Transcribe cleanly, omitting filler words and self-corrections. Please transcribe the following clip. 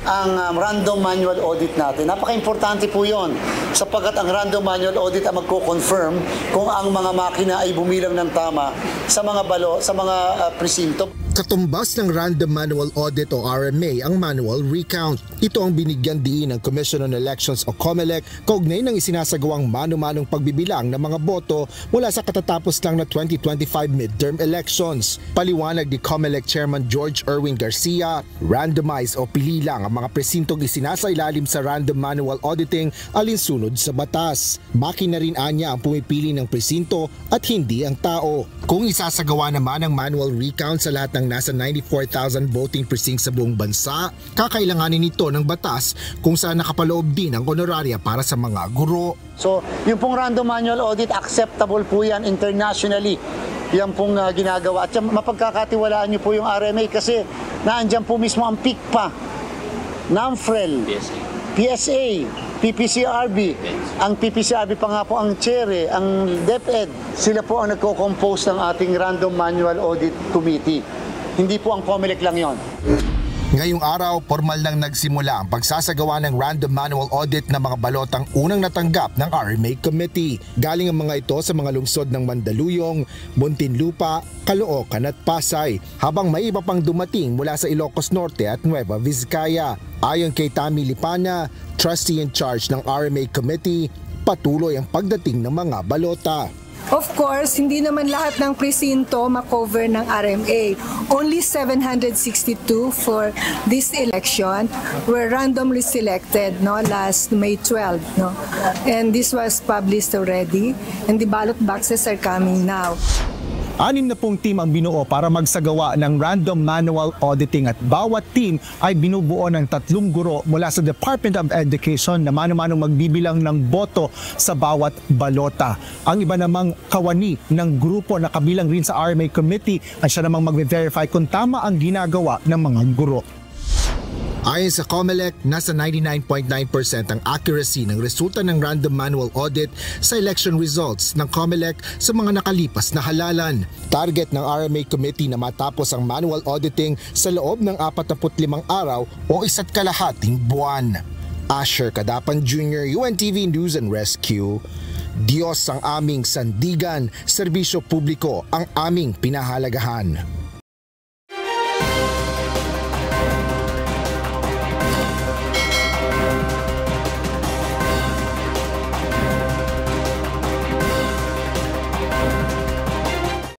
ang random manual audit natin. Napaka-importante po yon sapagkat ang random manual audit ang magko-confirm kung ang mga makina ay bumilang ng tama sa mga presinto. Katumbas ng Random Manual Audit o RMA ang manual recount. Ito ang binigyan diin ng Commission on Elections o COMELEC kaugnay ng isinasagawang mano-manong pagbibilang ng mga boto mula sa katatapos lang na 2025 midterm elections. Paliwanag ni COMELEC Chairman George Erwin Garcia, randomize o pili lang ang mga presintong isinasailalim sa random manual auditing alinsunod sa batas. Makina rin anya ang pumipili ng presinto at hindi ang tao. Kung isasagawa naman ang manual recount sa lahat ng nasa 94,000 voting precincts sa buong bansa, kakailanganin nito ng batas kung saan nakapaloob din ang honoraria para sa mga guro. So, yung pong random manual audit, acceptable po yan internationally. Yan pong ginagawa. At mapagkakatiwalaan nyo po yung RMA kasi naandyan po mismo ang PICPA, NAMFREL, PSA, PPCRB. Ang PPCRB pa nga po ang chair, ang DepEd. Sila po ang nagko-compose ng ating Random Manual Audit Committee. Hindi po ang COMELEC lang yon. Ngayong araw, formal nang nagsimula ang pagsasagawa ng random manual audit ng mga balotang unang natanggap ng RMA Committee. Galing ang mga ito sa mga lungsod ng Mandaluyong, Muntinlupa, Caloocan at Pasay, habang may iba pang dumating mula sa Ilocos Norte at Nueva Vizcaya. Ayon kay Tammy Lipana, trustee in charge ng RMA Committee, patuloy ang pagdating ng mga balota. Of course, hindi naman lahat ng presinto makover ng RMA. Only 762 for this election were randomly selected last May 12. And this was published already and the ballot boxes are coming now. 60 team ang binuo para magsagawa ng random manual auditing at bawat team ay binubuo ng 3 guro mula sa Department of Education na mano-manong magbibilang ng boto sa bawat balota. Ang iba namang kawani ng grupo na kabilang rin sa RMA Committee ang siya namang mag-verify kung tama ang ginagawa ng mga guro. Ayon sa COMELEC, nasa 99.9% ang accuracy ng resulta ng random manual audit sa election results ng COMELEC sa mga nakalipas na halalan. Target ng RMA Committee na matapos ang manual auditing sa loob ng 45 araw o 1.5 buwan. Asher Cadapan Jr., UNTV News and Rescue. Diyos ang aming sandigan, serbisyo publiko ang aming pinahalagahan.